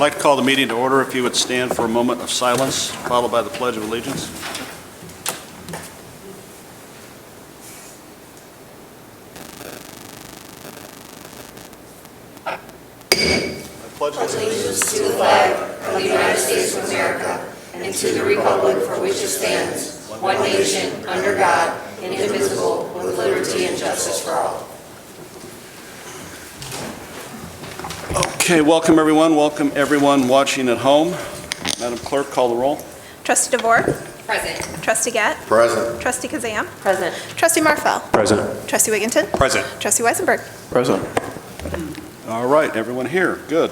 like to call the meeting to order. If you would stand for a moment of silence, followed by the Pledge of Allegiance. I pledge allegiance to the flag of the United States of America and to the republic for which it stands, one nation, under God, indivisible, with liberty and justice for all. Okay, welcome everyone. Welcome everyone watching at home. Madam Clerk, call the roll. Trustee DeVore? Present. Trustee Gatt? Present. Trustee Kazam? Present. Trustee Marfell? Present. Trustee Wigginton? Present. Trustee Weisenberg? Present. All right, everyone here. Good.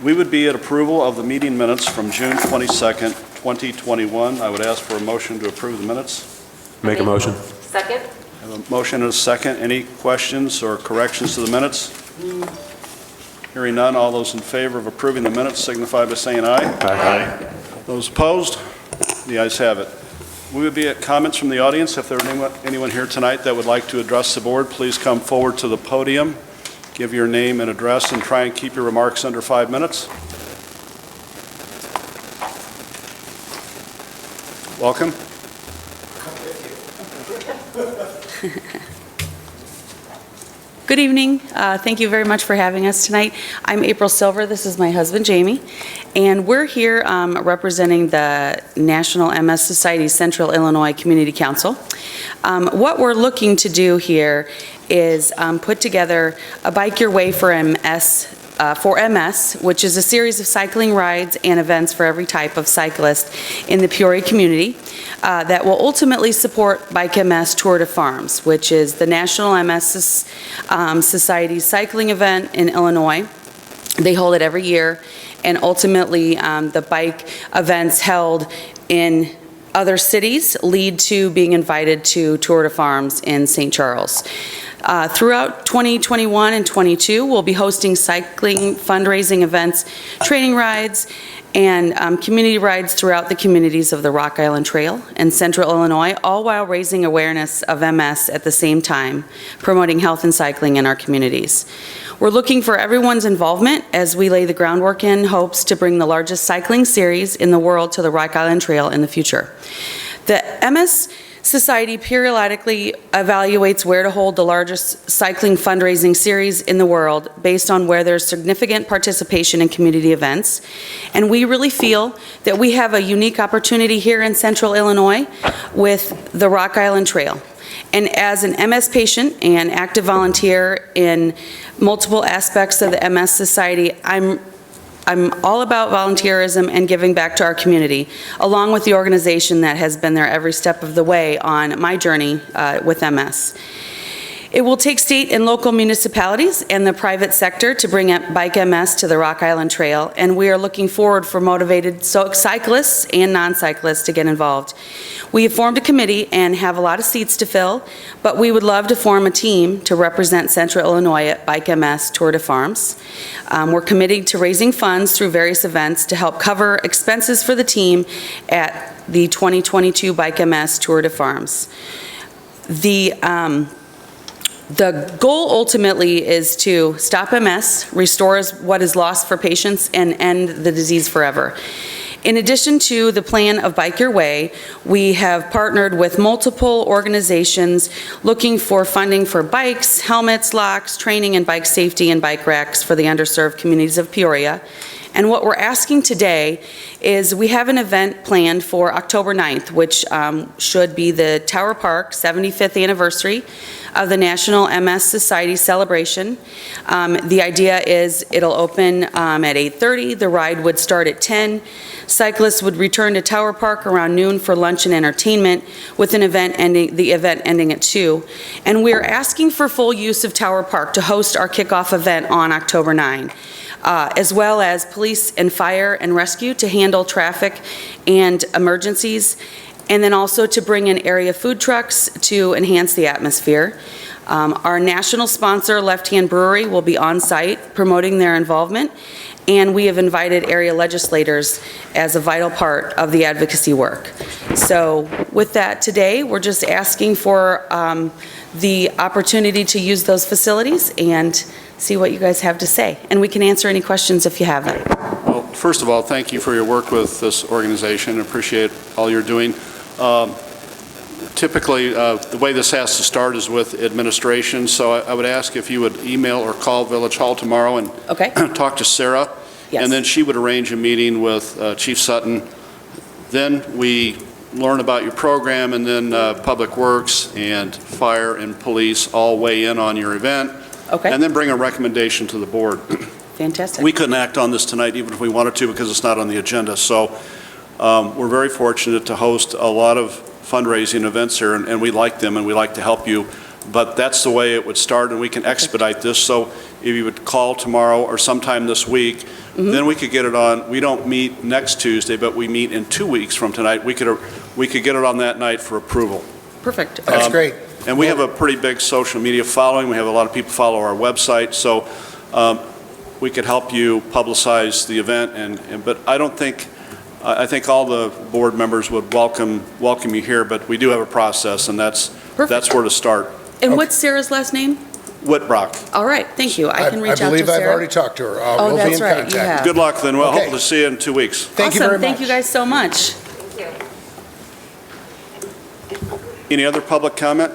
We would be at approval of the meeting minutes from June 22nd, 2021. I would ask for a motion to approve the minutes. Make a motion. Second. I have a motion and a second. Any questions or corrections to the minutes? Hearing none, all those in favor of approving the minutes signify by saying aye. Aye. Those opposed? The ayes have it. We would be at comments from the audience. If there are anyone here tonight that would like to address the board, please come forward to the podium, give your name and address, and try and keep your remarks under 5 minutes. Welcome. Good evening. Thank you very much for having us tonight. I'm April Silver. This is my husband, Jamie. And we're here representing the National MS Society Central Illinois Community Council. What we're looking to do here is put together a Bike Your Way for MS, which is a series of cycling rides and events for every type of cyclist in the Peoria community that will ultimately support Bike MS Tour de Farms, which is the National MS Society cycling event in Illinois. They hold it every year, and ultimately the bike events held in other cities lead to being invited to Tour de Farms in St. Charles. Throughout 2021 and 22, we'll be hosting cycling fundraising events, training rides, and community rides throughout the communities of the Rock Island Trail and Central Illinois, all while raising awareness of MS at the same time, promoting health and cycling in our communities. We're looking for everyone's involvement as we lay the groundwork in hopes to bring the largest cycling series in the world to the Rock Island Trail in the future. The MS Society periodically evaluates where to hold the largest cycling fundraising series in the world based on where there's significant participation in community events. And we really feel that we have a unique opportunity here in Central Illinois with the Rock Island Trail. And as an MS patient and active volunteer in multiple aspects of the MS Society, I'm all about volunteerism and giving back to our community, along with the organization that has been there every step of the way on my journey with MS. It will take state and local municipalities and the private sector to bring up Bike MS to the Rock Island Trail, and we are looking forward for motivated cyclists and non-cyclists to get involved. We have formed a committee and have a lot of seats to fill, but we would love to form a team to represent Central Illinois at Bike MS Tour de Farms. We're committed to raising funds through various events to help cover expenses for the team at the 2022 Bike MS Tour de Farms. The goal ultimately is to stop MS, restore what is lost for patients, and end the disease forever. In addition to the plan of Bike Your Way, we have partnered with multiple organizations looking for funding for bikes, helmets, locks, training and bike safety and bike racks for the underserved communities of Peoria. And what we're asking today is we have an event planned for October 9th, which should be the Tower Park 75th anniversary of the National MS Society celebration. The idea is it'll open at 8:30. The ride would start at 10. Cyclists would return to Tower Park around noon for lunch and entertainment, with the event ending at 2. And we're asking for full use of Tower Park to host our kickoff event on October 9. As well as police and fire and rescue to handle traffic and emergencies, and then also to bring in area food trucks to enhance the atmosphere. Our national sponsor, Left Hand Brewery, will be on site promoting their involvement, and we have invited area legislators as a vital part of the advocacy work. So with that today, we're just asking for the opportunity to use those facilities and see what you guys have to say. And we can answer any questions if you have them. Well, first of all, thank you for your work with this organization. Appreciate all you're doing. Typically, the way this has to start is with administration, so I would ask if you would email or call Village Hall tomorrow and Okay. talk to Sarah. Yes. And then she would arrange a meeting with Chief Sutton. Then we learn about your program, and then Public Works and Fire and Police all weigh in on your event. Okay. And then bring a recommendation to the board. Fantastic. We couldn't act on this tonight even if we wanted to because it's not on the agenda. So we're very fortunate to host a lot of fundraising events here, and we like them and we like to help you. But that's the way it would start, and we can expedite this. So if you would call tomorrow or sometime this week, then we could get it on. We don't meet next Tuesday, but we meet in 2 weeks from tonight. We could get it on that night for approval. Perfect. That's great. And we have a pretty big social media following. We have a lot of people follow our website, so we could help you publicize the event. But I think all the board members would welcome you here. But we do have a process, and that's where to start. And what's Sarah's last name? Whitbrock. All right, thank you. I can reach out to Sarah. I believe I've already talked to her. Oh, We'll be that's in right, you contact. have. Good luck, then. We'll Okay. hope to see you in 2 weeks. Thank you very much. Thank you guys so much. Any other public comment?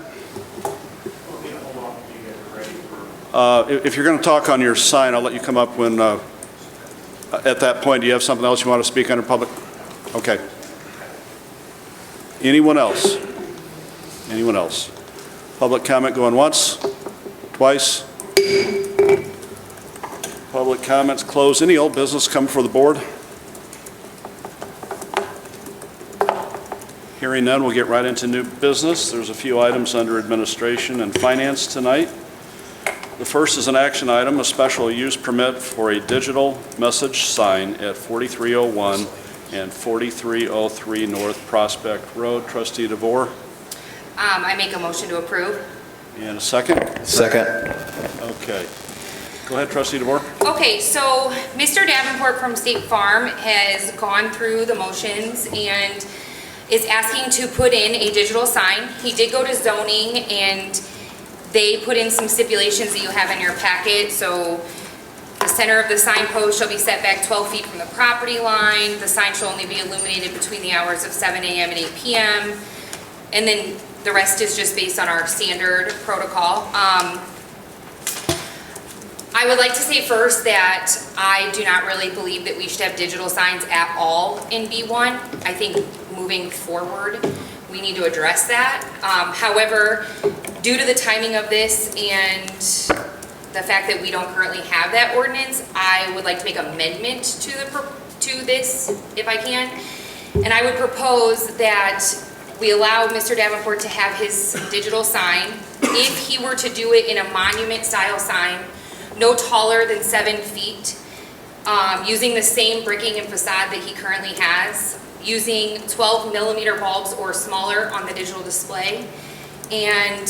If you're going to talk on your sign, I'll let you come up when, at that point, do you have something else you want to speak under public? Okay. Anyone else? Anyone else? Public comment going once, twice? Public comments closed. Any old business come before the board? Hearing none, we'll get right into new business. There's a few items under administration and finance tonight. The first is an action item, a special use permit for a digital message sign at 4301 and 4303 North Prospect Road. Trustee DeVore, I make a motion to approve. and a second? Second. Okay. Go ahead, Trustee DeVore. Okay, so Mr. Davenport from State Farm has gone through the motions and is asking to put in a digital sign. He did go to zoning and they put in some stipulations that you have in your packet. So the center of the sign post shall be set back 12 feet from the property line. The sign shall only be illuminated between the hours of 7 a.m. and 8 p.m. And then the rest is just based on our standard protocol. I would like to say first that I do not really believe that we should have digital signs at all in B1. I think moving forward, we need to address that. However, due to the timing of this and the fact that we don't currently have that ordinance, I would like to make amendment to this, if I can. And I would propose that we allow Mr. Davenport to have his digital sign. If he were to do it in a monument-style sign, no taller than 7 feet, using the same bricking and facade that he currently has, using 12 millimeter bulbs or smaller on the digital display, and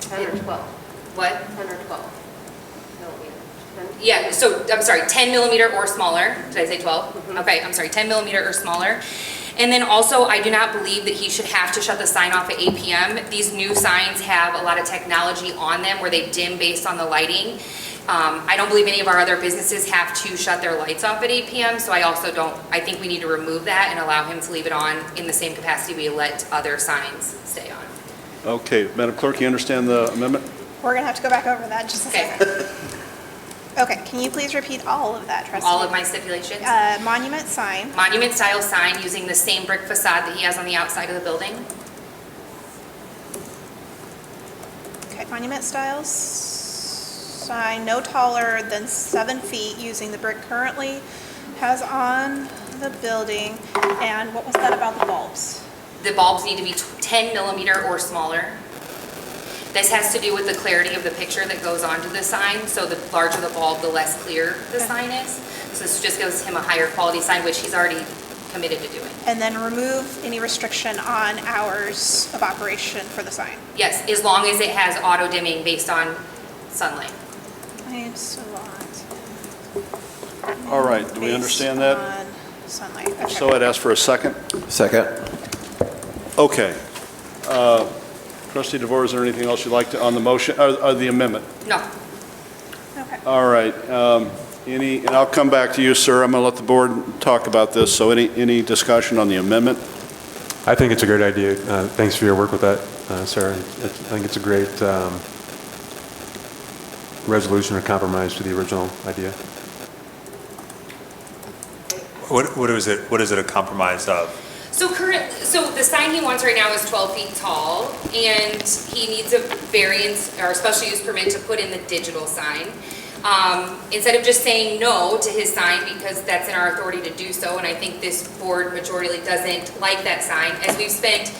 112. what? 112 millimeter. Yeah, so, I'm sorry, 10 millimeter or smaller. Did I say 12? Okay, I'm sorry, 10 millimeter or smaller. And then also, I do not believe that he should have to shut the sign off at 8 p.m. These new signs have a lot of technology on them where they dim based on the lighting. I don't believe any of our other businesses have to shut their lights off at 8 p.m. So I think we need to remove that and allow him to leave it on in the same capacity we let other signs stay on. Okay, Madam Clerk, you understand the amendment? We're going to have to go back over that just a Okay. second. Okay, can you please repeat all of that, Trustee? All of my stipulations. Monument sign, Monument style sign using the same brick facade that he has on the outside of the building. okay, monument styles, sign no taller than 7 feet using the brick currently has on the building. And what was that about the bulbs? The bulbs need to be 10 millimeter or smaller. This has to do with the clarity of the picture that goes onto the sign. So the larger the bulb, the less clear the sign is. So this just gives him a higher quality sign, which he's already committed to doing. And then remove any restriction on hours of operation for the sign. Yes, as long as it has auto dimming based on sunlight. Lights lot. All right, do we understand that? Based on sunlight, okay. So I'd ask for a second. Second. Okay. Trustee DeVore, is there anything else you'd like to, on the motion, or the amendment? No, Okay. All right. And I'll come back to you, sir. I'm going to let the board talk about this. So any discussion on the amendment? I think it's a great idea. Thanks for your work with that, Sarah. I think it's a great resolution or compromise to the original idea. What is it a compromise of? So the sign he wants right now is 12 feet tall, and he needs a variance or a special use permit to put in the digital sign. Instead of just saying no to his sign, because that's in our authority to do so, and I think this board majority doesn't like that sign, as we've spent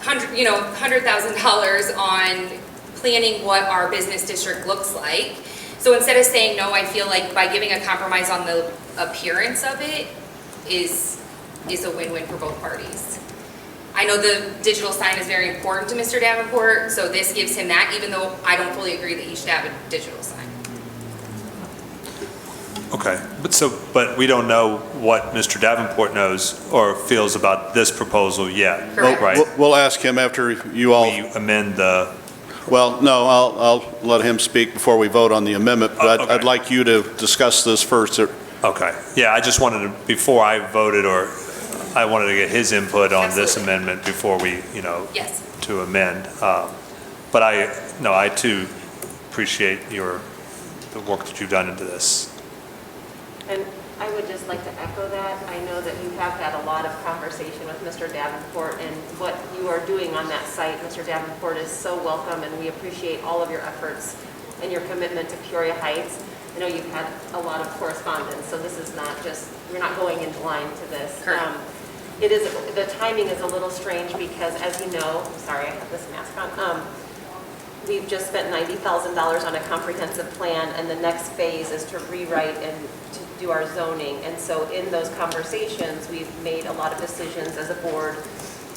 $100,000 on planning what our business district looks like. So instead of saying no, I feel like by giving a compromise on the appearance of it is a win-win for both parties. I know the digital sign is very important to Mr. Davenport, so this gives him that, even though I don't fully agree that he should have a digital sign. Okay, but we don't know what Mr. Davenport knows or feels about this proposal yet, Correct. right? We'll ask him after you all, We amend the, well, no, I'll let him speak before we vote on the amendment, but Okay. I'd like you to discuss this first. okay. Yeah, I just wanted to, before I voted, or I wanted to get his input on this Absolutely. amendment before we, Yes. to amend. But I too appreciate the work that you've done into this. And I would just like to echo that. I know that you have had a lot of conversation with Mr. Davenport, and what you are doing on that site, Mr. Davenport, is so welcome, and we appreciate all of your efforts and your commitment to Peoria Heights. I know you've had a lot of correspondence, so this is not just, you're not going in blind to this. Correct. The timing is a little strange because, as you know, I'm sorry, I have this mask on. We've just spent $90,000 on a comprehensive plan, and the next phase is to rewrite and to do our zoning. And so in those conversations, we've made a lot of decisions as a board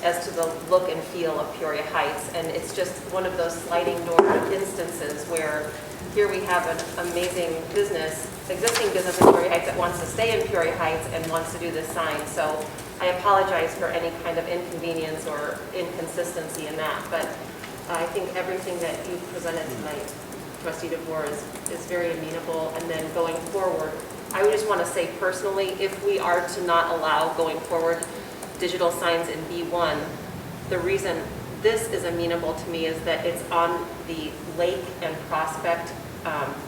as to the look and feel of Peoria Heights. And it's just one of those sliding door instances where here we have an amazing existing business in Peoria Heights that wants to stay in Peoria Heights and wants to do this sign. So I apologize for any kind of inconvenience or inconsistency in that. But I think everything that you've presented tonight, Trustee DeVore, is very amenable. And then going forward, I would just want to say personally, if we are to not allow going forward digital signs in B1, the reason this is amenable to me is that it's on the Lake and Prospect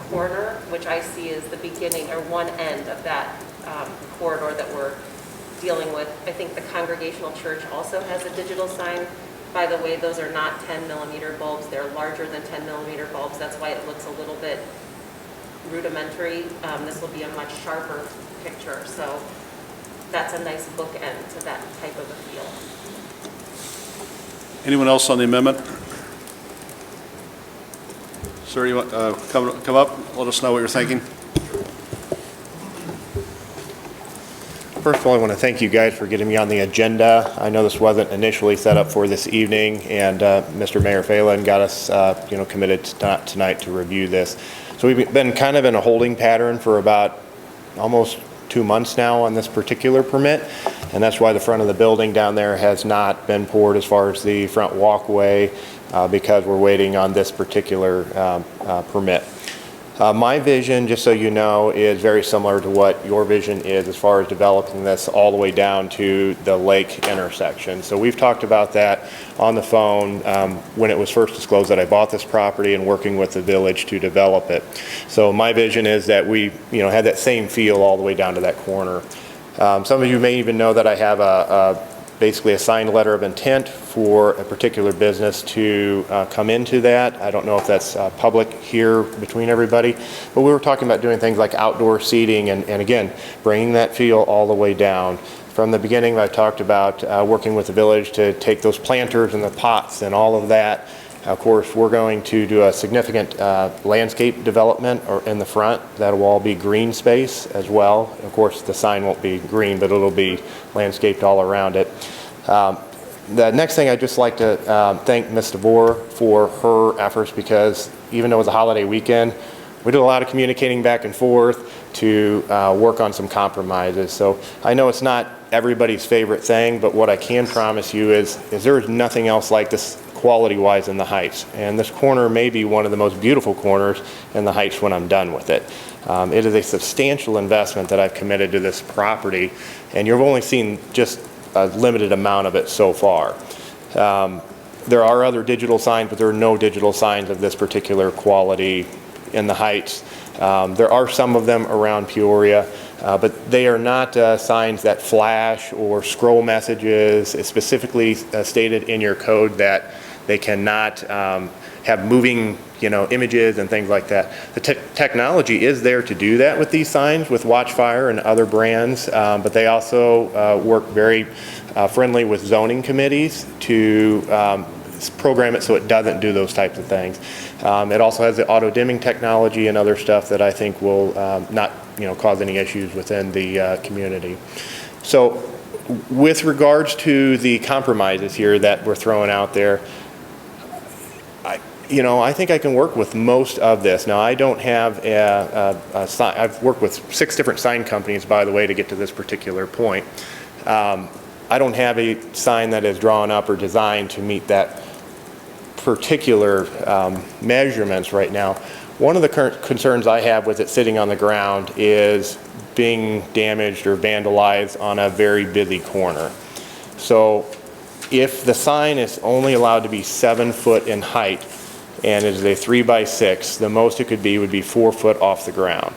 corner, which I see as the beginning or one end of that corridor that we're dealing with. I think the Congregational Church also has a digital sign. By the way, those are not 10 millimeter bulbs. They're larger than 10 millimeter bulbs. That's why it looks a little bit rudimentary. This will be a much sharper picture. So that's a nice bookend to that type of a feel. Anyone else on the amendment? Sir, you want come up? Let us know what you're thinking. First of all, I want to thank you guys for getting me on the agenda. I know this wasn't initially set up for this evening, and Mr. Mayor Phelan got us, committed tonight to review this. So we've been kind of in a holding pattern for about almost 2 months now on this particular permit, and that's why the front of the building down there has not been poured as far as the front walkway, because we're waiting on this particular permit. My vision, just so you know, is very similar to what your vision is as far as developing this all the way down to the lake intersection. So we've talked about that on the phone when it was first disclosed that I bought this property and working with the village to develop it. So my vision is that we, had that same feel all the way down to that corner. Some of you may even know that I have basically a signed letter of intent for a particular business to come into that. I don't know if that's public here between everybody, but we were talking about doing things like outdoor seating and again, bringing that feel all the way down. From the beginning, I talked about working with the village to take those planters and the pots and all of that. Of course, we're going to do a significant landscape development in the front. That will all be green space as well. Of course, the sign won't be green, but it'll be landscaped all around it. The next thing I'd just like to thank Ms. DeVore for her efforts, because even though it was a holiday weekend, we did a lot of communicating back and forth to work on some compromises. So I know it's not everybody's favorite thing, but what I can promise you is there is nothing else like this quality-wise in the Heights. And this corner may be one of the most beautiful corners in the Heights when I'm done with it. It is a substantial investment that I've committed to this property, and you've only seen just a limited amount of it so far. There are other digital signs, but there are no digital signs of this particular quality in the Heights. There are some of them around Peoria, but they are not signs that flash or scroll messages. It's specifically stated in your code that they cannot have moving, images and things like that. The technology is there to do that with these signs, with Watchfire and other brands, but they also work very friendly with zoning committees to program it so it doesn't do those types of things. It also has the auto-dimming technology and other stuff that I think will not cause any issues within the community. So with regards to the compromises here that we're throwing out there, I think I can work with most of this. Now, I don't have a sign. I've worked with 6 different sign companies, by the way, to get to this particular point. I don't have a sign that is drawn up or designed to meet that particular measurements right now. One of the current concerns I have with it sitting on the ground is being damaged or vandalized on a very busy corner. So if the sign is only allowed to be 7 foot in height and it is a 3x6, the most it could be would be 4 foot off the ground.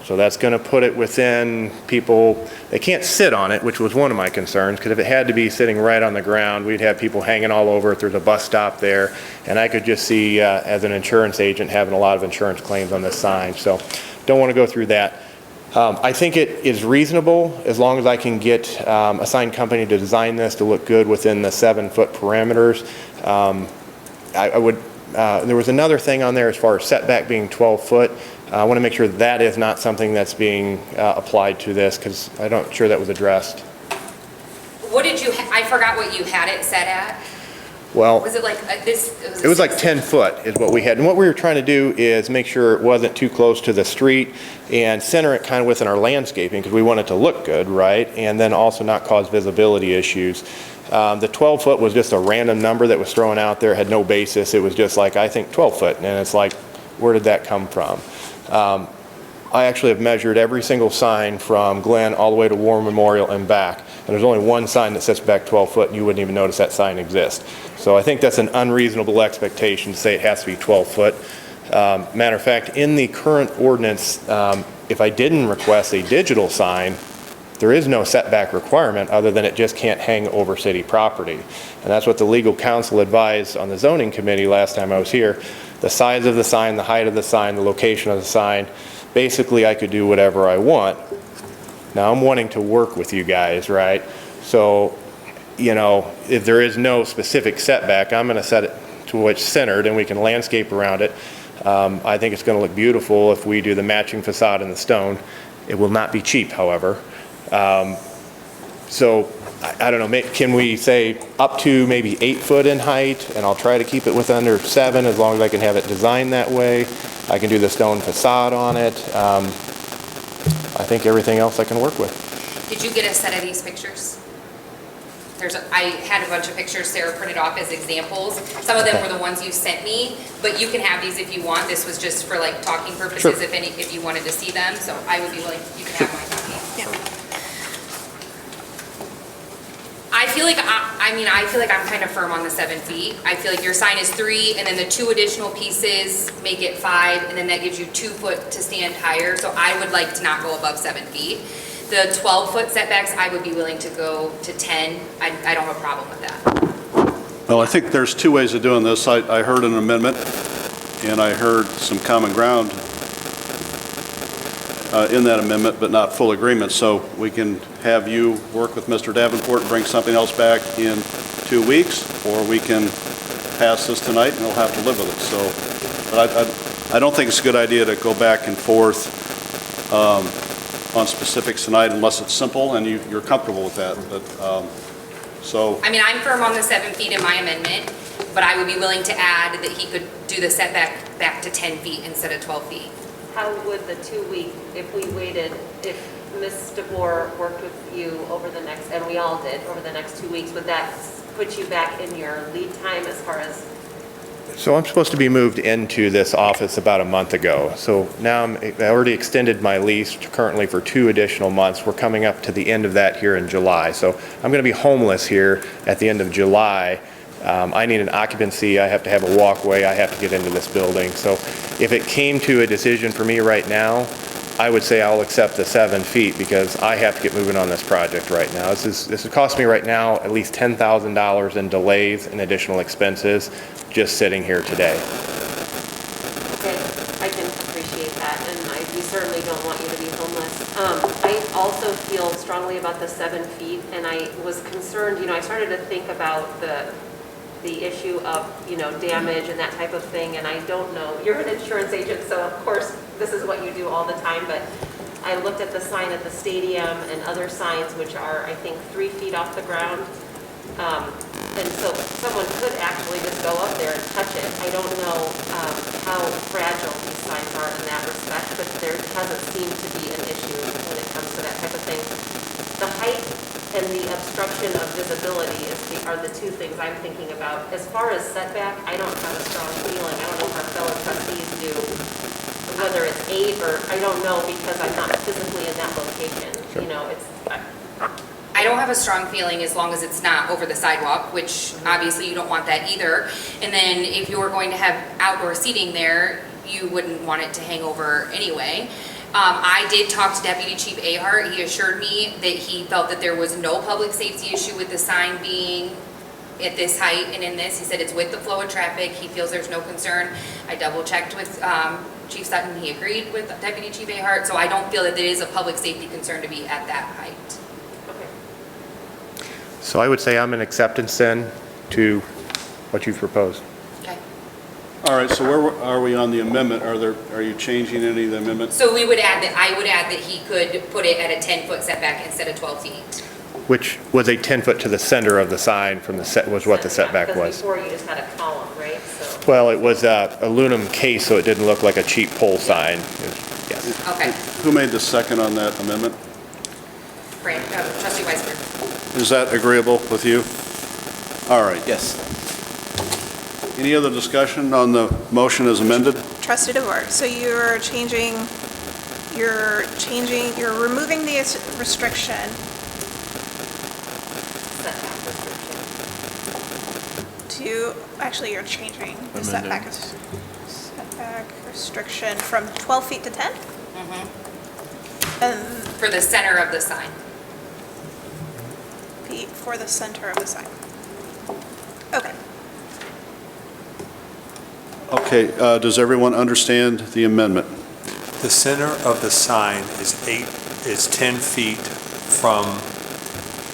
So that's going to put it within people, they can't sit on it, which was one of my concerns, because if it had to be sitting right on the ground, we'd have people hanging all over it. There's a bus stop there, and I could just see, as an insurance agent, having a lot of insurance claims on this sign. So don't want to go through that. I think it is reasonable as long as I can get a sign company to design this to look good within the 7 foot parameters. There was another thing on there as far as setback being 12 foot. I want to make sure that is not something that's being applied to this, because I'm not sure that was addressed. What did you, I forgot what you had it set at. Well, Was it like this? it was like 10 foot is what we had. And what we were trying to do is make sure it wasn't too close to the street and center it kind of within our landscaping, because we want it to look good, right? And then also not cause visibility issues. The 12 foot was just a random number that was thrown out there, had no basis. It was just like, I think 12 foot. And it's like, where did that come from? I actually have measured every single sign from Glen all the way to War Memorial and back. And there's only one sign that sets back 12 foot, and you wouldn't even notice that sign exists. So I think that's an unreasonable expectation to say it has to be 12 foot. Matter of fact, in the current ordinance, if I didn't request a digital sign, there is no setback requirement other than it just can't hang over city property. And that's what the legal counsel advised on the zoning committee last time I was here. The size of the sign, the height of the sign, the location of the sign, basically I could do whatever I want. Now I'm wanting to work with you guys, right? So, if there is no specific setback, I'm gonna set it to where it's centered and we can landscape around it. I think it's gonna look beautiful if we do the matching facade and the stone. It will not be cheap, however. So I don't know, can we say up to maybe 8 foot in height, and I'll try to keep it with under 7 as long as I can have it designed that way. I can do the stone facade on it. I think everything else I can work with. Did you get a set of these pictures? I had a bunch of pictures Sarah printed off as examples. Some of them were the ones you sent me, but you can have these if you want. This was just for like talking purposes, Sure. if you wanted to see them. So I would be willing, you can have my copy. Yeah. I feel like, I feel like I'm kind of firm on the 7 feet. I feel like your sign is 3, and then the 2 additional pieces make it 5, and then that gives you 2 foot to stand higher. So I would like to not go above 7 feet. The 12 foot setbacks, I would be willing to go to 10. I don't have a problem with that. Well, I think there's 2 ways of doing this. I heard an amendment, and I heard some common ground in that amendment, but not full agreement. So we can have you work with Mr. Davenport and bring something else back in 2 weeks, or we can pass this tonight and we'll have to live with it. So, but I don't think it's a good idea to go back and forth on specifics tonight unless it's simple and you're comfortable with that. But so. I'm firm on the 7 feet in my amendment, but I would be willing to add that he could do the setback back to 10 feet instead of 12 feet. How would the 2 week, if we waited, if Ms. DeBoer worked with you over the next, and we all did, over the next 2 weeks, would that put you back in your lead time as far as, So I'm supposed to be moved into this office about a month ago. So now I already extended my lease currently for 2 additional months. We're coming up to the end of that here in July. So I'm going to be homeless here at the end of July. I need an occupancy. I have to have a walkway. I have to get into this building. So if it came to a decision for me right now, I would say I'll accept the 7 feet because I have to get moving on this project right now. This is cost me right now at least $10,000 in delays and additional expenses just sitting here today. okay, I can appreciate that, and we certainly don't want you to be homeless. I also feel strongly about the 7 feet, and I was concerned, I started to think about the issue of, damage and that type of thing, and I don't know. You're an insurance agent, so of course, this is what you do all the time, but I looked at the sign at the stadium and other signs which are, I think, 3 feet off the ground. And so someone could actually just go up there and touch it. I don't know how fragile these signs are in that respect, but there doesn't seem to be an issue when it comes to that type of thing. The height and the obstruction of visibility are the 2 things I'm thinking about. As far as setback, I don't have a strong feeling. I don't know if our fellow trustees do, whether it's 8 or, I don't know because I'm not physically in that location. Sure. I don't have a strong feeling as long as it's not over the sidewalk, which obviously you don't want that either. And then if you were going to have outdoor seating there, you wouldn't want it to hang over anyway. I did talk to Deputy Chief Ahart. He assured me that he felt that there was no public safety issue with the sign being at this height and in this. He said it's with the flow of traffic. He feels there's no concern. I double checked with Chief Sutton. He agreed with Deputy Chief Ahart. So I don't feel that it is a public safety concern to be at that height. So I would say I'm in acceptance then to what you've proposed. Okay. All right, so where are we on the amendment? Are you changing any of the amendments? So I would add that he could put it at a 10-foot setback instead of 12 feet. Which was a 10 foot to the center of the sign from the set, was what the setback Because was. before you just had a column, right? So. Well, it was aluminum case, so it didn't look like a cheap pole sign. Yes. Okay. Who made the second on that amendment? Trustee Weisberg. Is that agreeable with you? All right. Yes. Any other discussion on the motion as amended? Trustee DeVore, so you're removing the restriction. Setback restriction. Actually, you're changing the setback restriction from 12 feet to 10? And For the center of the sign. feet for the center of the sign. Okay. Okay, does everyone understand the amendment? The center of the sign is 10 feet from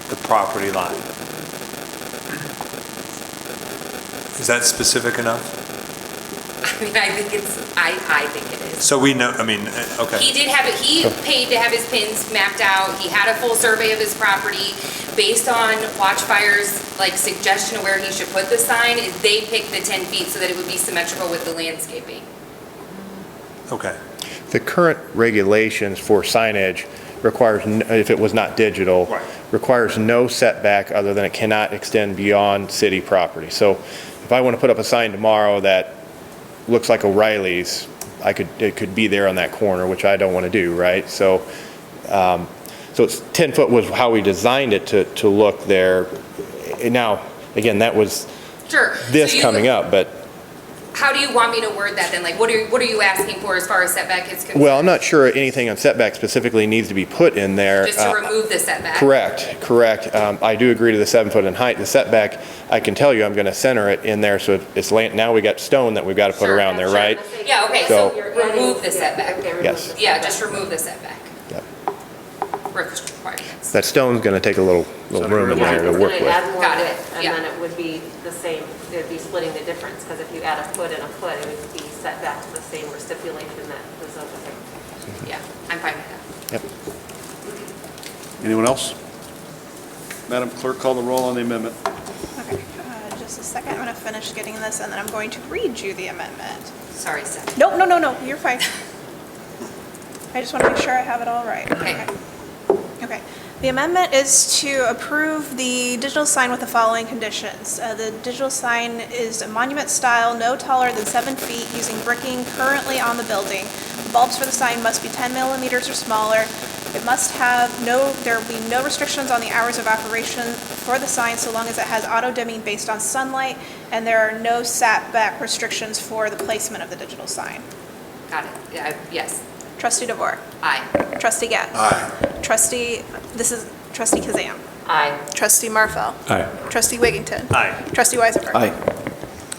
the property line. Is that specific enough? I mean, I think it is. So we know, okay. He did have it, he paid to have his pins mapped out. He had a full survey of his property. Based on Watchfire's suggestion of where he should put the sign, they picked the 10 feet so that it would be symmetrical with the landscaping. Okay. The current regulations for signage requires, if it was not digital, Right. requires no setback other than it cannot extend beyond city property. So if I want to put up a sign tomorrow that looks like O'Reilly's, it could be there on that corner, which I don't want to do, right? So it's 10 foot was how we designed it to look there. Now, again, that was Sure. this So coming up, but How do you want me to word that then? What are you asking for as far as setback is concerned? well, I'm not sure anything on setback specifically needs to be put in there. Just to remove the setback? Correct. I do agree to the 7 foot in height. The setback, I can tell you, I'm going to center it in there, so it's now we got stone that we've got to put Sure, around there, sure. right? Yeah, okay, So- so remove the setback. Okay, remove Yes. the Yeah, setback. just remove the setback. Yep. Requirements. That stone's going to take a little room in Yeah, there to it's work gonna with. add more Got it, width, and yeah. then it would be the same, it would be splitting the difference, because if you add a foot and a foot, it would be set back to the same stipulation that was over there. Yeah, I'm fine with that. Yep. Anyone else? Madam Clerk, call the roll on the amendment. Okay, just a second. I'm going to finish getting this, and then I'm going to read you the amendment. Sorry, Seth. No, you're fine. I just want to make sure I have it all right. Okay. Okay. The amendment is to approve the digital sign with the following conditions. The digital sign is a monument style, no taller than 7 feet, using bricking currently on the building. The bulbs for the sign must be 10 millimeters or smaller. It must have there will be no restrictions on the hours of operation for the sign so long as it has auto dimming based on sunlight, and there are no setback restrictions for the placement of the digital sign. Got it. Yes. Trustee DeVore. Aye. Trustee Getz. Aye. Trustee Kazam. Aye. Trustee Marfel. Aye. Trustee Wigington. Aye. Trustee Weisenberg. Aye.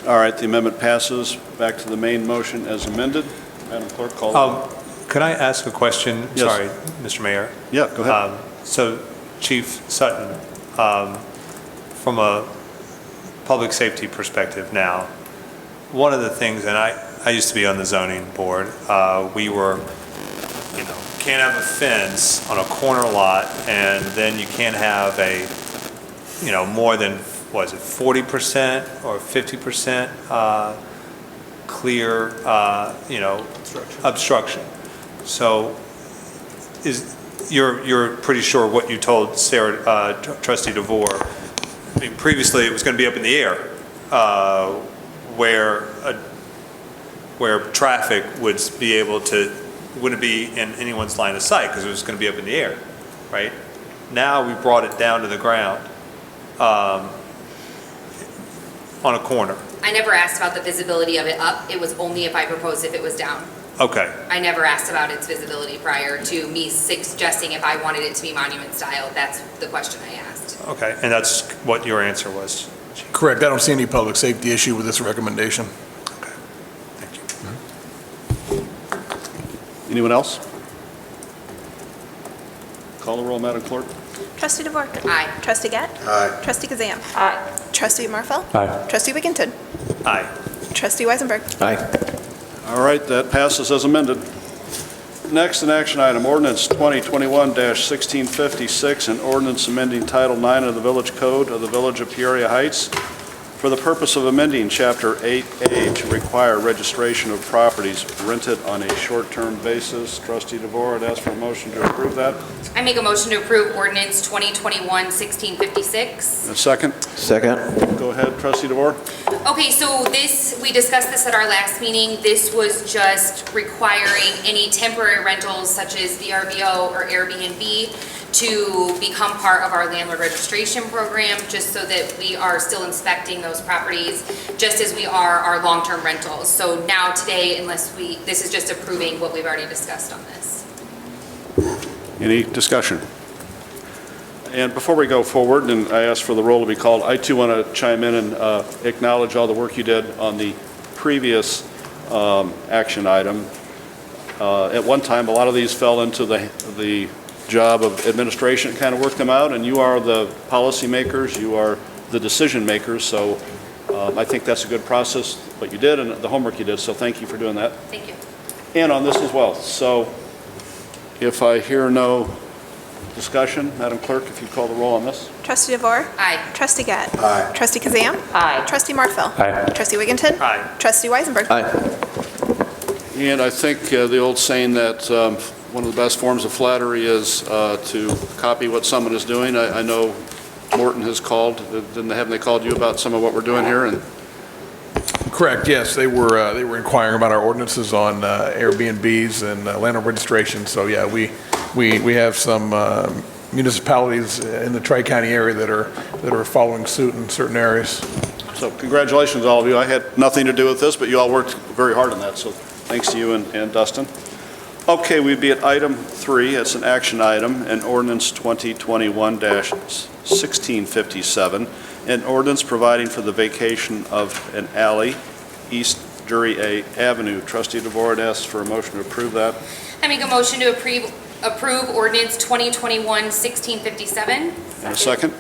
All right, the amendment passes. Back to the main motion as amended. Madam Clerk, call the roll. Could I ask a question? Yes. Sorry, Mr. Mayor. Yeah, go ahead. So Chief Sutton, from a public safety perspective now, one of the things, and I used to be on the zoning board, we were, can't have a fence on a corner lot, and then you can't have a, more than, 40% or 50% clear, obstruction. So you're pretty sure what you told Sarah, Trustee DeVore. I mean, previously it was going to be up in the air, where traffic would be able to, wouldn't be in anyone's line of sight because it was going to be up in the air, right? Now we brought it down to the ground on a corner. I never asked about the visibility of it up. It was only if I proposed if it was down. Okay. I never asked about its visibility prior to me suggesting if I wanted it to be monument style. That's the question I asked. Okay, and that's what your answer was? Correct. I don't see any public safety issue with this recommendation. Okay, thank you. Anyone else? Call the roll, Madam Clerk. Trustee DeVore. Aye. Trustee Getz. Aye. Trustee Kazam. Aye. Trustee Marfel. Aye. Trustee Wigington. Aye. Trustee Weisenberg. Aye. All right, that passes as amended. Next, an action item, ordinance 2021-1656, an ordinance amending Title 9 of the Village Code of the Village of Peoria Heights for the purpose of amending Chapter 8A to require registration of properties rented on a short-term basis. Trustee DeVore, I'd ask for a motion to approve that. I make a motion to approve ordinance 2021-1656. A second? Second. Go ahead, Trustee DeVore. Okay, so we discussed this at our last meeting. This was just requiring any temporary rentals such as VRBO or Airbnb to become part of our landlord registration program, just so that we are still inspecting those properties, just as we are our long-term rentals. So now today, this is just approving what we've already discussed on this. Any discussion? And before we go forward, and I ask for the roll to be called, I too want to chime in and acknowledge all the work you did on the previous action item. At one time, a lot of these fell into the job of administration, kind of work them out, and you are the policy makers, you are the decision makers, so I think that's a good process, what you did and the homework you did, so thank you for doing that. Thank you. And on this as well. So if I hear no discussion, Madam Clerk, if you call the roll on this. Trustee DeVore. Aye. Trustee Getz. Aye. Trustee Kazam. Aye. Trustee Marfel. Aye. Trustee Wigington. Aye. Trustee Weisenberg. Aye. And I think the old saying that one of the best forms of flattery is to copy what someone is doing. I know Morton has called, haven't they called you about some of what we're doing here? And Correct, yes. They were inquiring about our ordinances on Airbnbs and landlord registration. So, yeah, we have some municipalities in the Tri-County area that are following suit in certain areas. so congratulations, all of you. I had nothing to do with this, but you all worked very hard on that, so thanks to you and Dustin. Okay, we'd be at item 3. It's an action item, an ordinance 2021-1657, an ordinance providing for the vacation of an alley, East Drury Avenue. Trustee DeVore, I'd ask for a motion to approve that. I make a motion to approve ordinance 2021-1657. And a second?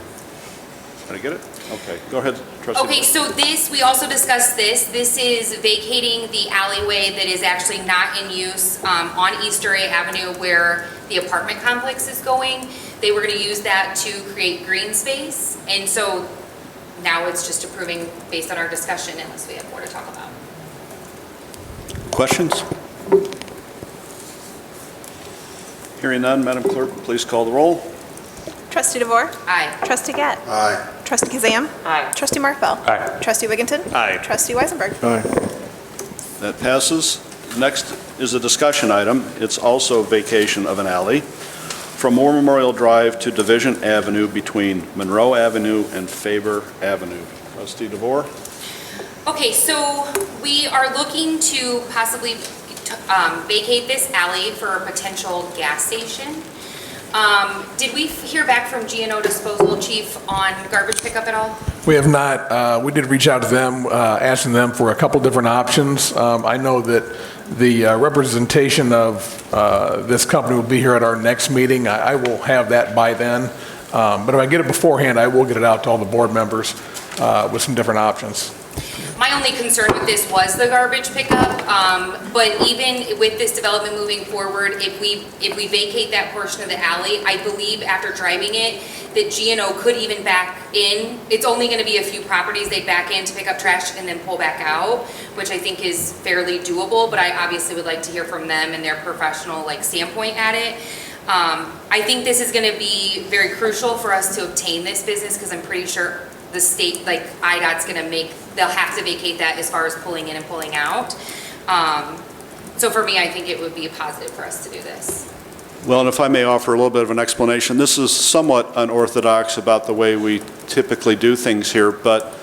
Did I get it? Okay, go ahead, Trustee Okay, DeVore. so we also discussed this. This is vacating the alleyway that is actually not in use on East Drury Avenue where the apartment complex is going. They were going to use that to create green space, and so now it's just approving based on our discussion unless we have more to talk about. Questions? Hearing none, Madam Clerk, please call the roll. Trustee DeVore? Aye. Trustee Gatt? Aye. Trustee Kazam? Aye. Trustee Marfell? Aye. Trustee Wigginton? Aye. Trustee Weisenberg? That passes. Next is a discussion item. It's also vacation of an alley from War Memorial Drive to Division Avenue between Monroe Avenue and Faber Avenue. Trustee DeVore? Okay, so we are looking to possibly vacate this alley for a potential gas station. Did we hear back from G&O Disposal, Chief, on garbage pickup at all? We have not. We did reach out to them, asking them for a couple different options. I know that the representation of this company will be here at our next meeting. I will have that by then. But if I get it beforehand, I will get it out to all the board members with some different options. My only concern with this was the garbage pickup, but even with this development moving forward, if we vacate that portion of the alley, I believe after driving it, that G&O could even back in. It's only going to be a few properties they back in to pick up trash and then pull back out, which I think is fairly doable, but I obviously would like to hear from them and their professional standpoint at it. I think this is going to be very crucial for us to obtain this business because I'm pretty sure the state, IDOT's going to they'll have to vacate that as far as pulling in and pulling out. So for me, I think it would be a positive for us to do this. Well, and if I may offer a little bit of an explanation, this is somewhat unorthodox about the way we typically do things here, but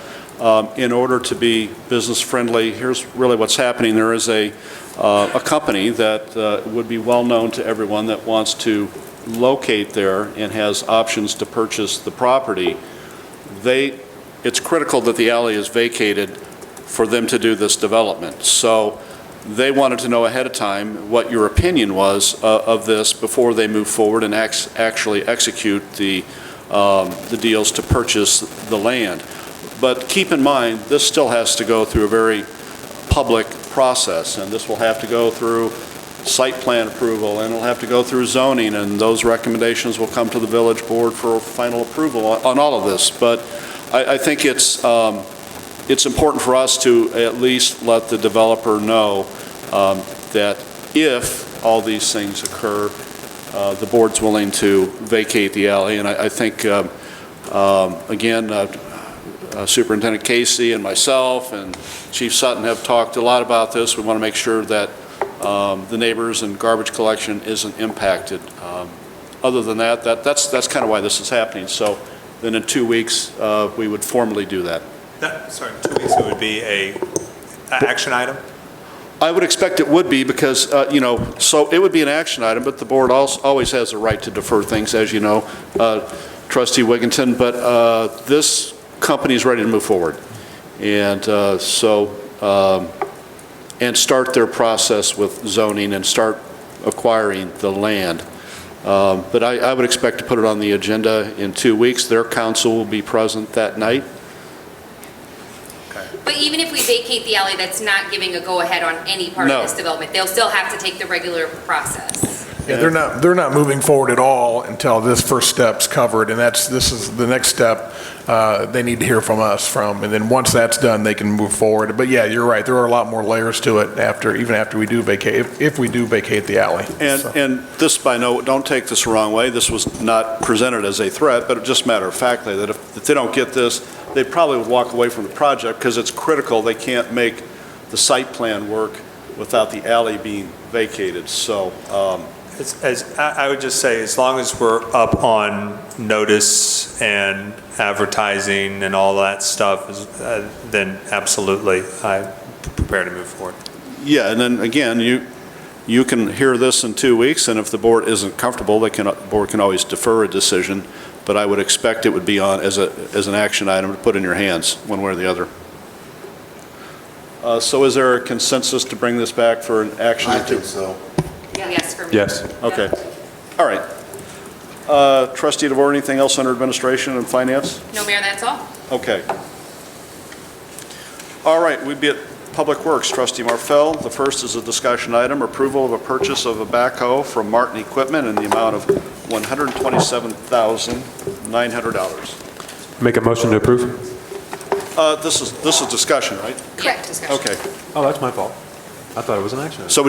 in order to be business friendly, here's really what's happening. There is a company that would be well known to everyone that wants to locate there and has options to purchase the property. It's critical that the alley is vacated for them to do this development. So they wanted to know ahead of time what your opinion was of this before they move forward and actually execute the deals to purchase the land. But keep in mind, this still has to go through a very public process, and this will have to go through site plan approval, and it'll have to go through zoning, and those recommendations will come to the village board for final approval on all of this. But I think it's important for us to at least let the developer know that if all these things occur, the board's willing to vacate the alley. And I think, again, Superintendent Casey and myself and Chief Sutton have talked a lot about this. We want to make sure that the neighbors and garbage collection isn't impacted. Other than that's kind of why this is happening. So then in 2 weeks, we would formally do that. Sorry, 2 weeks it would be a action item? I would expect it would be because, so it would be an action item, but the board always has a right to defer things, as you know, Trustee Wigginton. But this company is ready to move forward. And and start their process with zoning and start acquiring the land. But I would expect to put it on the agenda in 2 weeks. Their counsel will be present that night. But even if we vacate the alley, that's not giving a go-ahead on any part of this development. They'll still have to take the regular process. Yeah, they're not moving forward at all until this first step's covered, and this is the next step they need to hear from us from, and then once that's done, they can move forward. But yeah, you're right, there are a lot more layers to it even after we do vacate, if we do vacate the alley. And this don't take this the wrong way, this was not presented as a threat, but just matter of factly that if they don't get this, they probably would walk away from the project because it's critical. They can't make the site plan work without the alley being vacated. So As I would just say, as long as we're up on notice and advertising and all that stuff, then absolutely, I'm prepared to move forward. yeah, and then again, you can hear this in 2 weeks, and if the board isn't comfortable, the board can always defer a decision. But I would expect it would be on as an action item to put in your hands, one way or the other. So is there a consensus to bring this back for an action? I think so. Yes, for me. Yes. Okay. All right. Trustee DeVore, anything else under administration and finance? No, Mayor, that's all. Okay. All right, we'd be at Public Works. Trustee Marfell, the first is a discussion item, approval of a purchase of a backhoe from Martin Equipment in the amount of $127,900. Make a motion to approve? This is discussion, right? Correct. Discussion. Okay. Oh, that's my fault. I thought it was an action item. So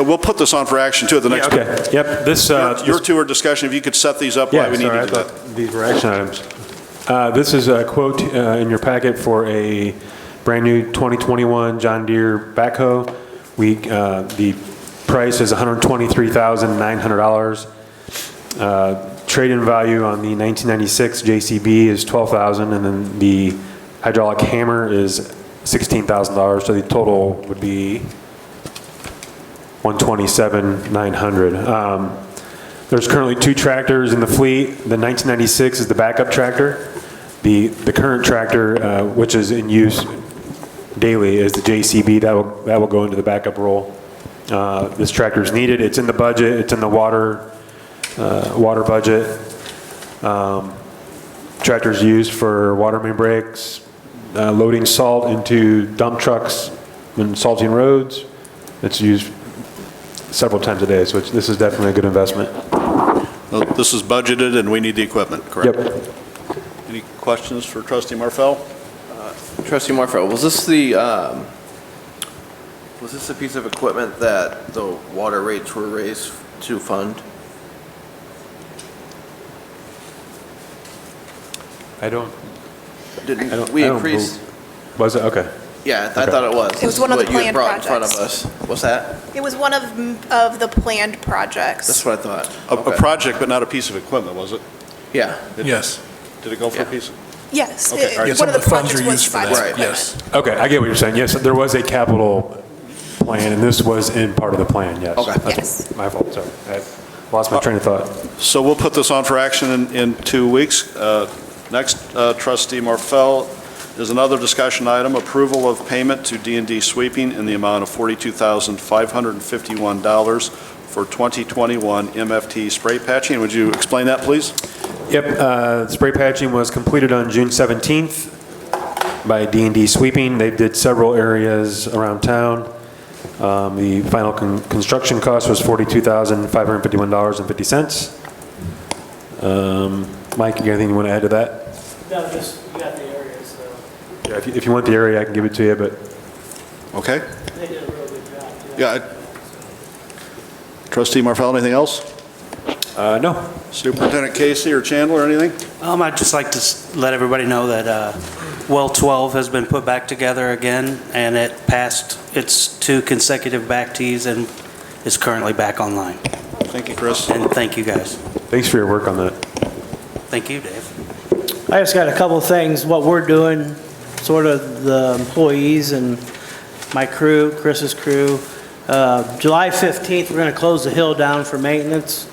we'll put this on for action too at the next. Yeah, okay, yep, this, Your two are discussion, if you could set these up yeah, while we need sorry, to I do that. thought these were action items. This is a quote in your packet for a brand-new 2021 John Deere backhoe. The price is $123,900. Trade-in value on the 1996 JCB is $12,000, and then the hydraulic hammer is $16,000, so the total would be $127,900. There's currently 2 tractors in the fleet. The 1996 is the backup tractor. The current tractor, which is in use daily, is the JCB. That will go into the backup role. This tractor is needed. It's in the budget. It's in the water budget. Tractors used for water main breaks, loading salt into dump trucks and salting roads. It's used several times a day, so this is definitely a good investment. Well, this is budgeted and we need the equipment, correct? Yep. Any questions for Trustee Marfell? Trustee Marfell, was this a piece of equipment that the water rates were raised to fund? I don't We increased? Was it? Okay. Yeah, I Okay. thought it was. It was one of the What you had planned brought in front of projects. us. What's that? It was one of the planned projects. That's what I thought. A Okay. project, but not a piece of equipment, was it? Yeah. Yes. Did it go for a Yeah. piece? Yes. Okay, all right. Yeah, One some of of the the funds projects are was used for provided that, equipment. yes. Okay, I get what you're saying. Yes, there was a capital plan, and this was in part of the plan, yes. Okay. That's Yes. my fault, sorry. I lost my train of thought. So we'll put this on for action in 2 weeks. Next, Trustee Marfell, is another discussion item, approval of payment to D&D Sweeping in the amount of $42,551 for 2021 MFT spray patching. Would you explain that, please? Yep, spray patching was completed on June 17th by D&D Sweeping. They did several areas around town. The final construction cost was $42,551.50. Mike, you got anything you want to add to that? No, just, you got the areas, so Yeah, if you want the area, I can give it to you, but Okay. they did a real good job. Yeah. Trustee Marfell, anything else? no. Superintendent Casey or Chandler, anything? I'd just like to let everybody know that Well 12 has been put back together again, and it passed its 2 consecutive back tees and is currently back online. Thank you, Chris. And thank you, guys. Thanks for your work on that. Thank you, Dave. I just got a couple of things, what we're doing, sort of the employees and my crew, Chris's crew. July 15th, we're going to close the hill down for maintenance,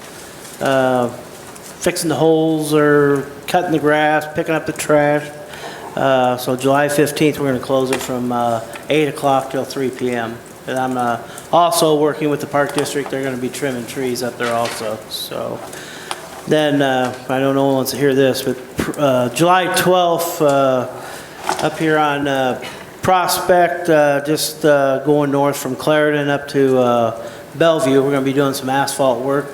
fixing the holes or cutting the grass, picking up the trash. So July 15th, we're going to close it from 8 o'clock till 3 p.m. And I'm also working with the Park District. They're going to be trimming trees up there also. So then, I know no one wants to hear this, but July 12th, up here on Prospect, just going north from Clarendon up to Bellevue, we're going to be doing some asphalt work,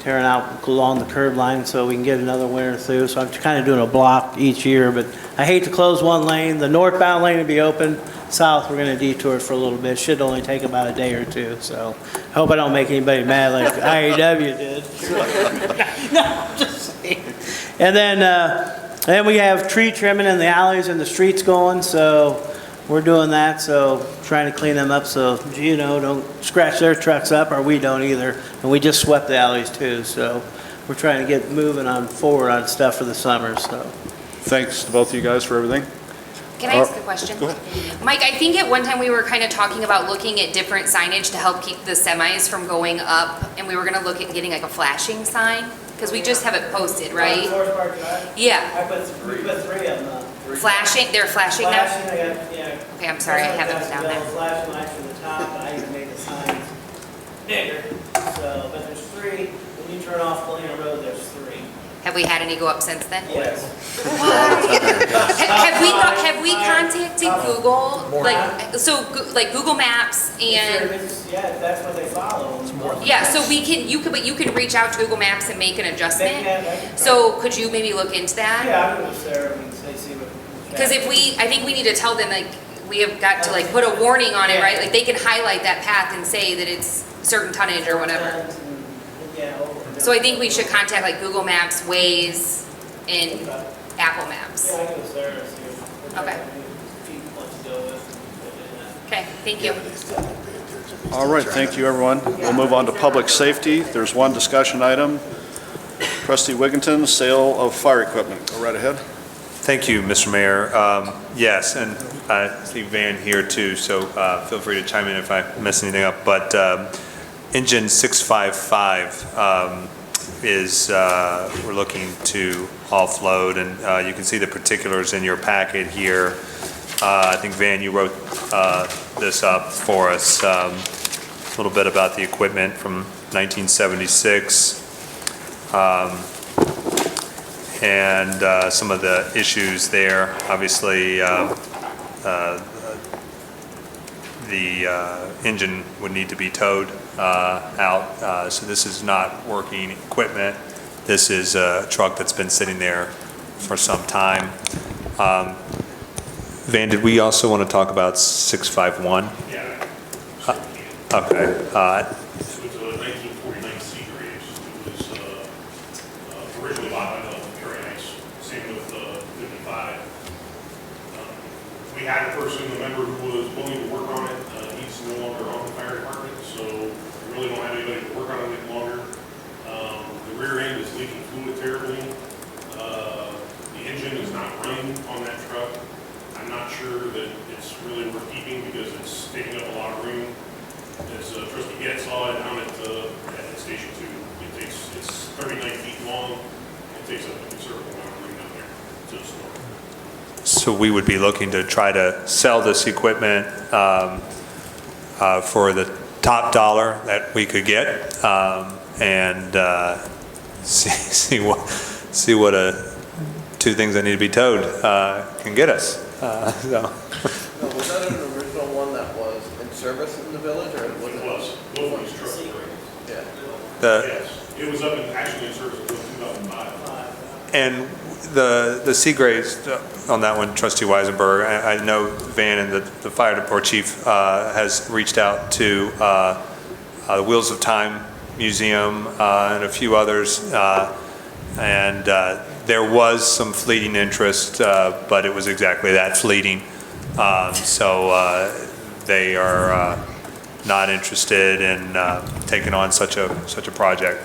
tearing out along the curb line so we can get another winter through. So I'm kind of doing a block each year, but I hate to close one lane. The northbound lane will be open. South, we're going to detour for a little bit. Should only take about a day or 2. So I hope I don't make anybody mad like IAW did. No, I'm just saying. And then we have tree trimming in the alleys and the streets going. So we're doing that. So trying to clean them up so, don't scratch their trucks up, or we don't either. And we just swept the alleys too. So we're trying to get moving forward on stuff for the summer. So Thanks to both of you guys for everything. Can I ask a question? Go ahead. Mike, I think at one time we were kind of talking about looking at different signage to help keep the semis from going up, and we were gonna look at getting like a flashing sign, because we just have it posted, right? Yeah, we put 3 of them up. flashing, they're flashing now? yeah. Okay, I'm sorry, I haven't been down there. Flashing lights from the top, and I even made the signs bigger. So, but there's 3, when you turn off Galena Road, there's 3. Have we had any go up since then? Yes. Have we contacted Google, like Google Maps and, Yeah, that's what they follow. yeah, so but you can reach out to Google Maps and make an adjustment? They can. So could you maybe look into that? Yeah, I'm gonna Sarah and see what. Because I think we need to tell them, like, we have got to like put a warning on it, right? Like they can highlight that path and say that it's certain tonnage or whatever. So I think we should contact like Google Maps, Waze, and Apple Maps. Okay. Okay, thank you. All right, thank you, everyone. We'll move on to public safety. There's one discussion item. Trustee Wigginton, sale of fire equipment. Go right ahead. Thank you, Mr. Mayor. Yes, and I see Van here too, so feel free to chime in if I mess anything up. But engine 655 is, we're looking to offload, and you can see the particulars in your packet here. I think, Van, you wrote this up for us, a little bit about the equipment from 1976. And some of the issues there. Obviously, the engine would need to be towed out. So this is not working equipment. This is a truck that's been sitting there for some time. Van, did we also want to talk about 651? Yeah. Okay. It was a 1949 Sea Grade. It was originally bought by the Peoria. Same with 55. We had a person, a member who was willing to work on it. He's no longer on the fire department, so we really don't have anybody to work on it any longer. The rear end is leaking fluid terribly. The engine is not running on that truck. I'm not sure that it's really worth keeping because it's taking up a lot of room. As Trustee Getz saw it down at Station 2, it's 39 feet long. It takes up a considerable amount of room down there to store. So we would be looking to try to sell this equipment for the top dollar that we could get, and see what two things that need to be towed can get us. So. Was that an original one that was in service in the village, or was it? It was. Both of these trucks were. Yeah. Yes. It was actually in service until 2005. And the Seagraves on that one, Trustee Weisenberg, I know Van and the fire department chief has reached out to the Wheels of Time Museum and a few others, and there was some fleeting interest, but it was exactly that, fleeting. So they are not interested in taking on such a project.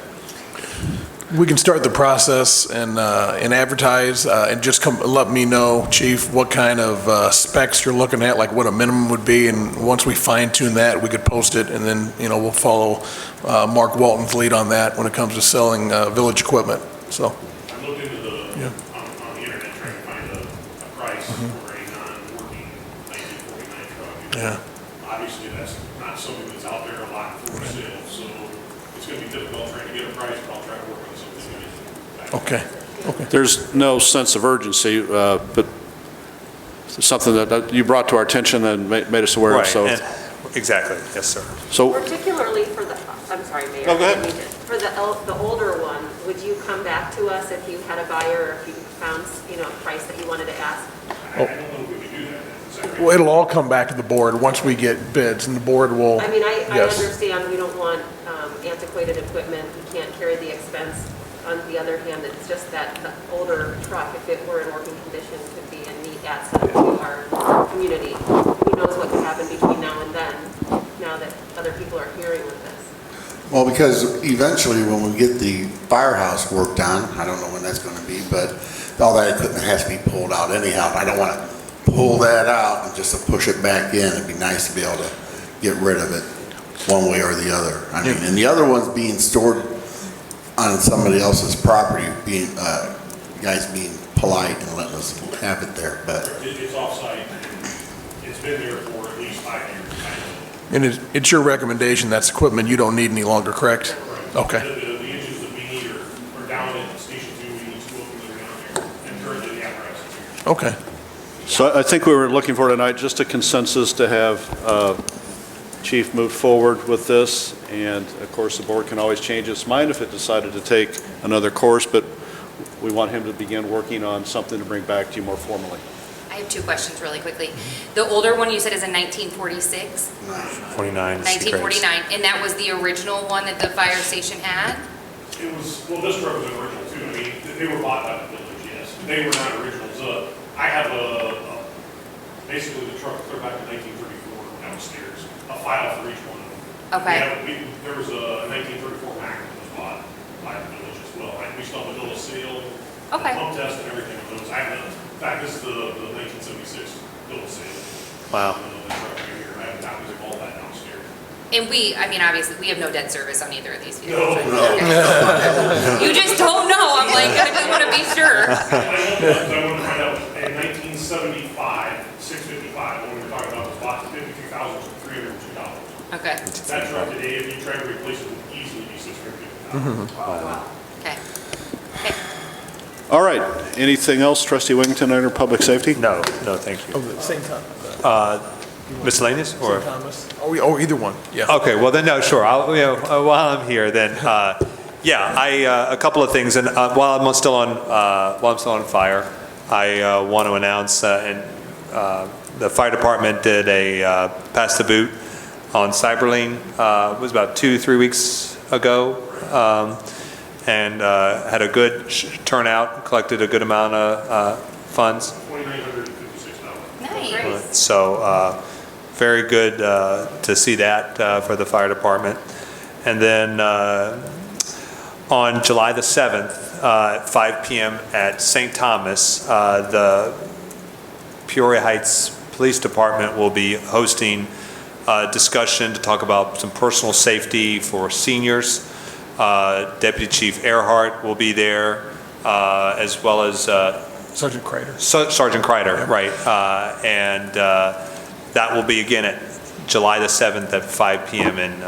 We can start the process and advertise, and just let me know, Chief, what kind of specs you're looking at, like what a minimum would be, and once we fine tune that, we could post it, and then, we'll follow Mark Walton's lead on that when it comes to selling village equipment, so. I looked into on the internet trying to find a price for a non-working 1949 truck. Yeah. Obviously, that's not something that's out there a lot for sale, so it's going to be difficult trying to get a price, but I'll try to work on something. Okay. There's no sense of urgency, but something that you brought to our attention and made us aware of. Right, So, exactly, yes, sir. So, Particularly for the, I'm sorry, Mayor. No, go ahead. For the older one, would you come back to us if you had a buyer or if you found, a price that you wanted to ask? I don't know if we could do that. Well, it'll all come back to the board once we get bids, and the board will. I mean, I Yes. understand we don't want antiquated equipment, we can't carry the expense. On the other hand, it's just that the older truck, if it were in working condition, could be a neat asset to our community. Who knows what could happen between now and then, now that other people are hearing of this. Well, because eventually when we get the firehouse work done, I don't know when that's going to be, but all that equipment has to be pulled out anyhow. I don't want to pull that out and just to push it back in. It'd be nice to be able to get rid of it one way or the other. I mean, and the other one's being stored on somebody else's property, guys being polite and letting us have it there, but. It's off-site, and it's been there for at least 5 years. And it's your recommendation that's equipment you don't need any longer, correct? Okay. The engines that we need are down at Station 2, we need 2 of them that are down there, and currently the apparatus is here. Okay. So I think we were looking for tonight just a consensus to have Chief move forward with this, and of course the board can always change its mind if it decided to take another course, but we want him to begin working on something to bring back to you more formally. I have 2 questions really quickly. The older one you said is a 1946? 49 is the greatest. 1949, and that was the original one that the fire station had? It was, well, this truck was original too. I mean, they were bought by the village, yes. They were not originals. I have basically the truck clear back to 1934 downstairs, a file for each one of them. Okay. There was a 1934 Mack that was bought by the village as well. We still have a bill of sale, Okay. pump test and everything of those. In fact, this is the 1976 bill of sale. Wow. The truck right here. I have copies of all that downstairs. And obviously, we have no debt service on either of these vehicles. No. Okay. You just don't know. I'm like, I just want to be sure. I wanted to find out, in 1975, 655, when we were talking about was bought for $52,302. Okay. That truck today, if you try to replace it, would easily be $650,000. Wow. Okay. Okay. All right. Anything else, Trustee Wigington, under public safety? No, thank you. Same time. Miscellaneous or? Thomas? Oh, either one, yeah. Okay, well then, no, sure. While I'm here, then, a couple of things. And while I'm still on fire, I want to announce, the fire department did a pass the boot on Cyberling. It was about 2-3 weeks ago, and had a good turnout. Collected a good amount of funds. $2,956. Nice. So very good to see that for the fire department. And then on July the 7th, at 5 p.m. at St. Thomas, the Peoria Heights Police Department will be hosting a discussion to talk about some personal safety for seniors. Deputy Chief Earhart will be there, as well as Sergeant Kreider. Sergeant Kreider, right. And that will be again at July the 7th at 5 p.m. in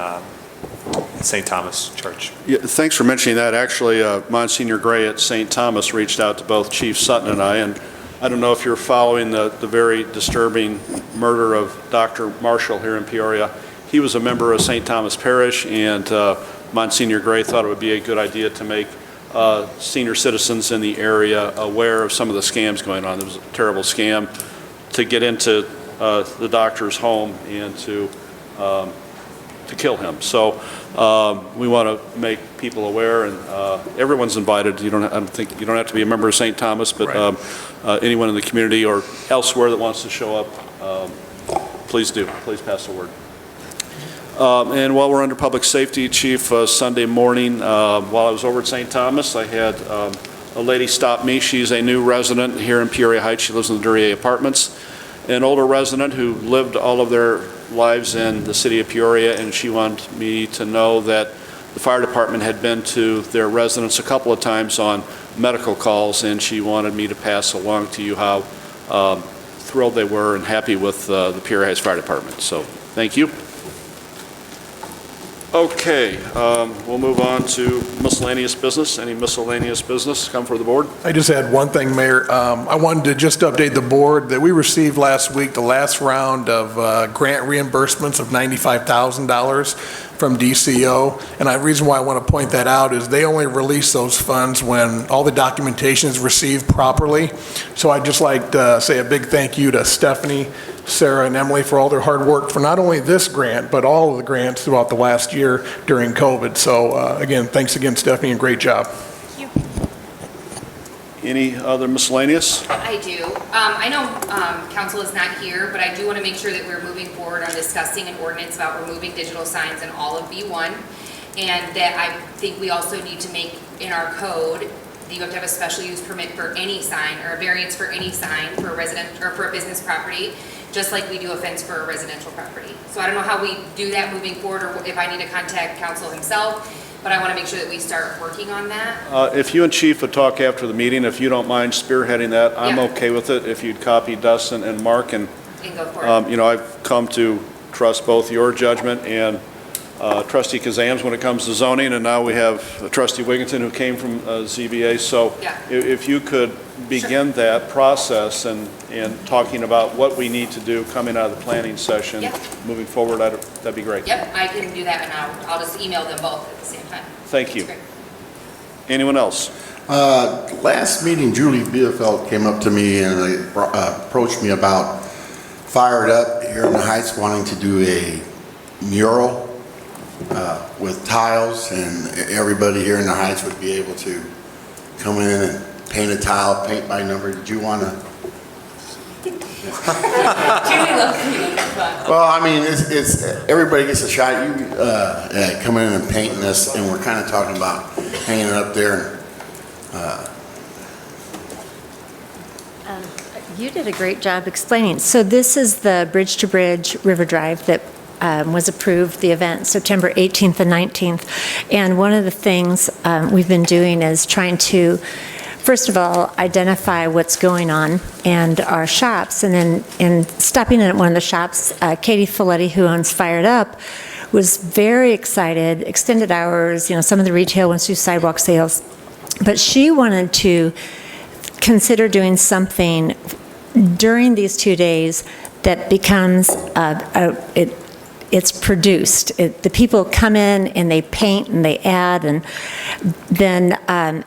St. Thomas Church. Yeah, thanks for mentioning that. Actually, Monsignor Gray at St. Thomas reached out to both Chief Sutton and I don't know if you're following the very disturbing murder of Dr. Marshall here in Peoria. He was a member of St. Thomas Parish, and Monsignor Gray thought it would be a good idea to make senior citizens in the area aware of some of the scams going on. There was a terrible scam to get into the doctor's home and to kill him. So we want to make people aware, and everyone's invited. I don't think you don't have to be a member of St. Thomas, but Right. anyone in the community or elsewhere that wants to show up, please do. Please pass the word. And while we're under public safety, Chief, Sunday morning, while I was over at St. Thomas, I had a lady stop me. She's a new resident here in Peoria Heights. She lives in the Duryea Apartments. An older resident who lived all of their lives in the city of Peoria, and she wanted me to know that the fire department had been to their residence a couple of times on medical calls, and she wanted me to pass along to you how thrilled they were and happy with the Peoria Heights Fire Department. So, thank you. Okay, we'll move on to miscellaneous business. Any miscellaneous business come for the board? I just had one thing, Mayor. I wanted to just update the board that we received last week the last round of grant reimbursements of $95,000 from DCO. And the reason why I want to point that out is they only release those funds when all the documentation is received properly. So I'd just like to say a big thank you to Stephanie, Sarah, and Emily for all their hard work for not only this grant, but all of the grants throughout the last year during COVID. So again, thanks again, Stephanie, and great job. Thank you. Any other miscellaneous? I do. I know council is not here, but I do want to make sure that we're moving forward on discussing an ordinance about removing digital signs in all of B1. And that I think we also need to make in our code, that you have to have a special use permit for any sign or a variance for any sign for a resident or for a business property, just like we do a fence for a residential property. So I don't know how we do that moving forward, or if I need to contact council himself, but I want to make sure that we start working on that. If you and Chief would talk after the meeting, if you don't mind spearheading that, I'm Yeah. okay with it. If you'd copy Dustin and Mark, and go for it. you know, I've come to trust both your judgment and Trustee Kazam's when it comes to zoning, and now we have Trustee Wigington who came from ZBA. So Yeah. if you could begin that process and talking about what we need to do coming out of the planning session, Yeah. moving forward, that'd be great. Yep, I can do that, and I'll just email them both at the same time. Thank you. That's great. Anyone else? Last meeting, Julie Bielefeld came up to me and approached me about Fired Up here in the Heights wanting to do a mural with tiles, and everybody here in the Heights would be able to come in and paint a tile, paint by number. Did you want to? Well, I mean, it's everybody gets a shot. You come in and painting this, and we're kind of talking about hanging it up there. You did a great job explaining. So this is the Bridge to Bridge River Drive that was approved, the event, September 18th and 19th. And one of the things we've been doing is trying to, first of all, identify what's going on and our shops. And then in stopping in at one of the shops, Katie Folletti, who owns Fired Up, was very excited, extended hours, some of the retail wants to do sidewalk sales. But she wanted to consider doing something during these 2 days that becomes, it's produced. The people come in and they paint and they add, and then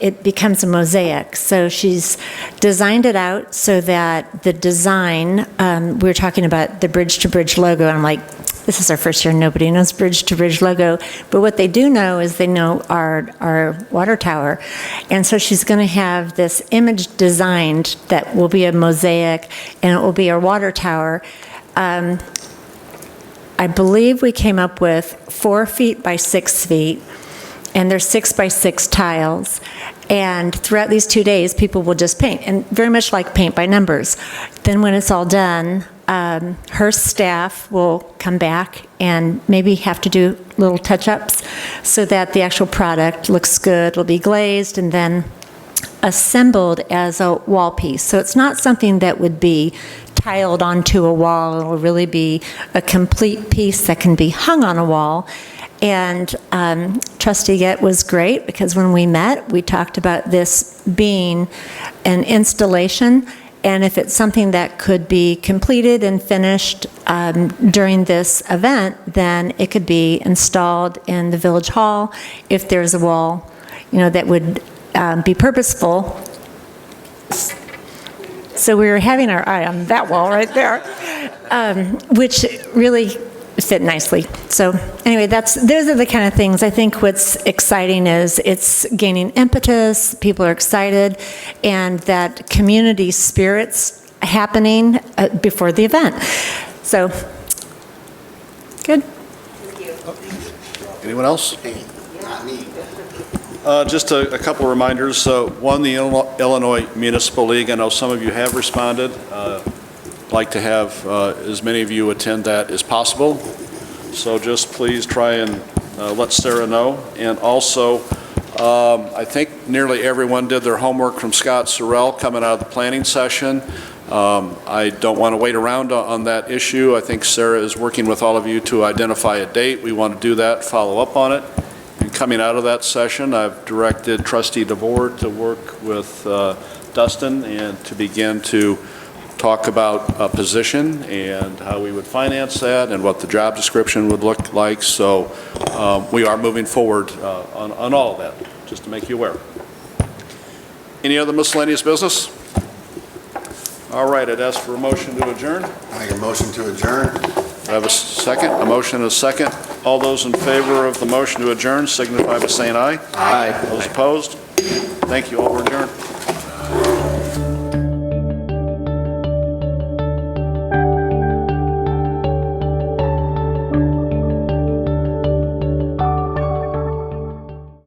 it becomes a mosaic. So she's designed it out so that the design, we were talking about the Bridge to Bridge logo, and I'm like, this is our first year, nobody knows Bridge to Bridge logo, but what they do know is they know our water tower. And so she's going to have this image designed that will be a mosaic, and it will be our water tower. I believe we came up with 4 feet by 6 feet, and there's 6 by 6 tiles. And throughout these 2 days, people will just paint, and very much like paint by numbers. Then when it's all done, her staff will come back and maybe have to do little touch-ups so that the actual product looks good. It'll be glazed and then assembled as a wall piece. So it's not something that would be tiled onto a wall. It'll really be a complete piece that can be hung on a wall. And Trustee Gett was great, because when we met, we talked about this being an installation, and if it's something that could be completed and finished during this event, then it could be installed in the Village Hall. If there's a wall, that would be purposeful. So we were having our eye on that wall right there, which really fit nicely. So anyway, those are the kind of things. I think what's exciting is it's gaining impetus, people are excited, and that community spirit's happening before the event. So, good. Anyone else? Not me. Just a couple of reminders. One, the Illinois Municipal League, I know some of you have responded. Like to have as many of you attend that as possible. So just please try and let Sarah know. And also, I think nearly everyone did their homework from Scott Sorrell coming out of the planning session. I don't want to wait around on that issue. I think Sarah is working with all of you to identify a date. We want to do that, follow up on it. And coming out of that session, I've directed Trustee DeVore to work with Dustin and to begin to talk about a position and how we would finance that and what the job description would look like. So we are moving forward on all of that, just to make you aware. Any other miscellaneous business? All right, I'd ask for a motion to adjourn. I make a motion to adjourn. I have a second, a motion and a second. All those in favor of the motion to adjourn signify by saying aye. Aye. Those opposed? Thank you, all, we're adjourned.